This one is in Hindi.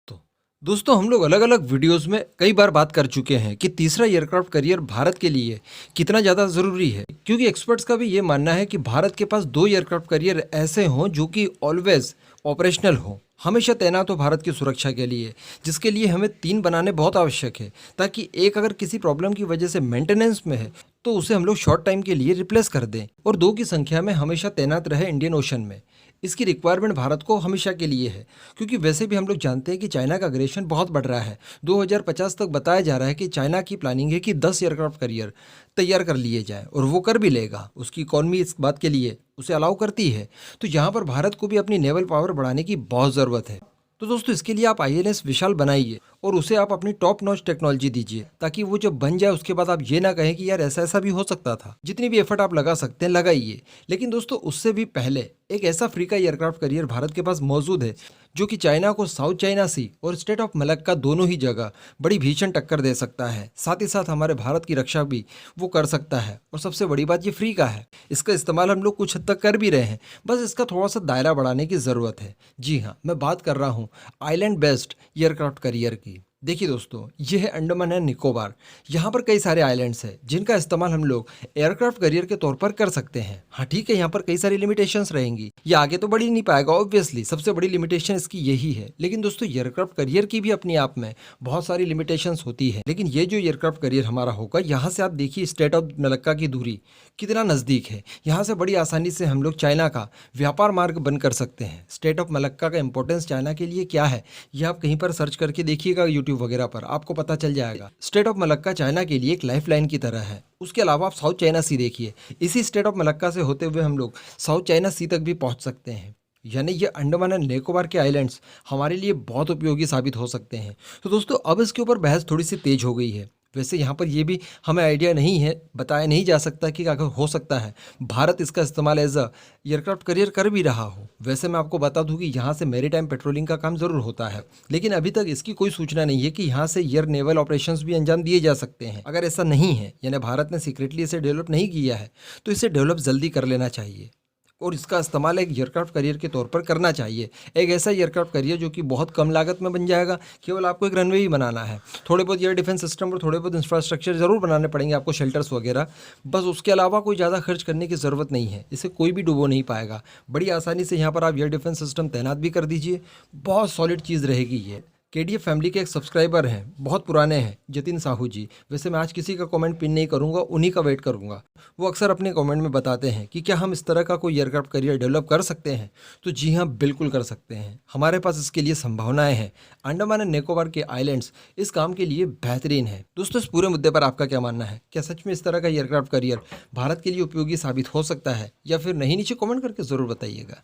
तो दोस्तों, हम लोग अलग अलग वीडियोस में कई बार बात कर चुके हैं कि तीसरा एयरक्राफ्ट करियर भारत के लिए कितना ज़्यादा ज़रूरी है, क्योंकि एक्सपर्ट्स का भी ये मानना है कि भारत के पास दो एयरक्राफ्ट करियर ऐसे हों जो कि ऑलवेज ऑपरेशनल हों, हमेशा तैनात हो भारत की सुरक्षा के लिए, जिसके लिए हमें तीन बनाने बहुत आवश्यक है, ताकि एक अगर किसी प्रॉब्लम की वजह से मेंटेनेंस में है तो उसे हम लोग शॉर्ट टाइम के लिए रिप्लेस कर दें, और दो की संख्या में हमेशा तैनात रहे इंडियन ओशन में। इसकी रिक्वायरमेंट भारत को हमेशा के लिए है, क्योंकि वैसे भी हम लोग जानते हैं कि चाइना का अग्रेशन बहुत बढ़ रहा है। 2050 तक बताया जा रहा है कि चाइना की प्लानिंग है कि 10 एयरक्राफ्ट करियर तैयार कर लिए जाए, और वो कर भी लेगा। उसकी इकॉनमी इस बात के लिए उसे अलाउ करती है। तो यहाँ पर भारत को भी अपनी नेवल पावर बढ़ाने की बहुत ज़रूरत है। तो दोस्तों, इसके लिए आप आईएनएस विशाल बनाइए और उसे आप अपनी टॉप नॉच टेक्नोलॉजी दीजिए, ताकि वो जब बन जाए उसके बाद आप ये ना कहें कि यार ऐसा ऐसा भी हो सकता था। जितनी भी एफर्ट आप लगा सकते हैं लगाइए, लेकिन दोस्तों उससे भी पहले एक ऐसा अफ्रीका एयरक्राफ्ट करियर भारत के पास मौजूद है जो कि चाइना को साउथ चाइना सी और स्टेट ऑफ मलक्का दोनों ही जगह बड़ी भीषण टक्कर दे सकता है। साथ ही साथ हमारे भारत की रक्षा भी वो कर सकता है, और सबसे बड़ी बात ये फ्री का है। इसका इस्तेमाल हम लोग कुछ हद तक कर भी रहे हैं, बस इसका थोड़ा सा दायरा बढ़ाने की ज़रूरत है। जी हाँ, मैं बात कर रहा हूँ आइलैंड बेस्ड एयरक्राफ्ट करियर की। देखिए दोस्तों, ये है अंडमान एंड निकोबार। यहाँ पर कई सारे आइलैंड्स हैं जिनका इस्तेमाल हम लोग एयरक्राफ्ट करियर के तौर पर कर सकते हैं। हाँ ठीक है, यहाँ पर कई सारी लिमिटेशंस रहेंगी, ये आगे तो बढ़ ही नहीं पाएगा ऑब्वियसली, सबसे बड़ी लिमिटेशन इसकी यही है। लेकिन दोस्तों, एयरक्राफ्ट करियर की भी अपने आप में बहुत सारी लिमिटेशंस होती है। लेकिन ये जो एयरक्राफ्ट करियर हमारा होगा, यहाँ से आप देखिए स्टेट ऑफ मलक्का की दूरी कितना नज़दीक है। यहाँ से बड़ी आसानी से हम लोग चाइना का व्यापार मार्ग बंद कर सकते हैं। स्टेट ऑफ मलक्का का इंपॉर्टेंस चाइना के लिए क्या है, ये आप कहीं पर सर्च करके देखिएगा यूट्यूब वगैरह पर, आपको पता चल जाएगा। स्टेट ऑफ मलक्का चाइना के लिए एक लाइफ लाइन की तरह है। उसके अलावा आप साउथ चाइना सी देखिए, इसी स्टेट ऑफ मलक्का से होते हुए हम लोग साउथ चाइना सी तक भी पहुंच सकते हैं। यानी ये अंडमान एंड निकोबार के आइलैंड्स हमारे लिए बहुत उपयोगी साबित हो सकते हैं। तो दोस्तों, अब इसके ऊपर बहस थोड़ी सी तेज हो गई है। वैसे यहाँ पर ये भी हमें आइडिया नहीं है, बताया नहीं जा सकता कि अगर हो सकता है भारत इसका इस्तेमाल एज अ एयरक्राफ्ट करियर कर भी रहा हो। वैसे मैं आपको बता दूं कि यहाँ से मैरीटाइम पेट्रोलिंग का काम ज़रूर होता है, लेकिन अभी तक इसकी कोई सूचना नहीं है कि यहाँ से एयर नेवल ऑपरेशंस भी अंजाम दिए जा सकते हैं। अगर ऐसा नहीं है, यानी भारत ने सीक्रेटली इसे डेवलप नहीं किया है, तो इसे डेवलप जल्दी कर लेना चाहिए और इसका इस्तेमाल एक एयरक्राफ्ट करियर के तौर पर करना चाहिए। एक ऐसा एयरक्राफ्ट करियर जो कि बहुत कम लागत में बन जाएगा, केवल आपको एक रनवे ही बनाना है, थोड़े बहुत एयर डिफेंस सिस्टम और थोड़े बहुत इंफ्रास्ट्रक्चर जरूर बनाने पड़ेंगे आपको, शेल्टर्स वगैरह, बस उसके अलावा कोई ज़्यादा खर्च करने की ज़रूरत नहीं है। इसे कोई भी डुबो नहीं पाएगा। बड़ी आसानी से यहाँ पर आप एयर डिफेंस सिस्टम तैनात भी कर दीजिए, बहुत सॉलिड चीज़ रहेगी ये। केडीएफ फैमिली के एक सब्सक्राइबर हैं, बहुत पुराने हैं, जतिन साहू जी। वैसे मैं आज किसी का कमेंट पिन नहीं करूंगा, उन्हीं का वेट करूंगा। वो अक्सर अपने कमेंट में बताते हैं कि क्या हम इस तरह का कोई एयरक्राफ्ट करियर डेवलप कर सकते हैं। तो जी हाँ, बिल्कुल कर सकते हैं, हमारे पास इसके लिए संभावनाएं हैं। अंडमान एंड निकोबार के आइलैंड्स इस काम के लिए बेहतरीन है। दोस्तों, इस पूरे मुद्दे पर आपका क्या मानना है? क्या सच में इस तरह का एयरक्राफ्ट करियर भारत के लिए उपयोगी साबित हो सकता है या फिर नहीं? नीचे कमेंट करके ज़रूर बताइएगा।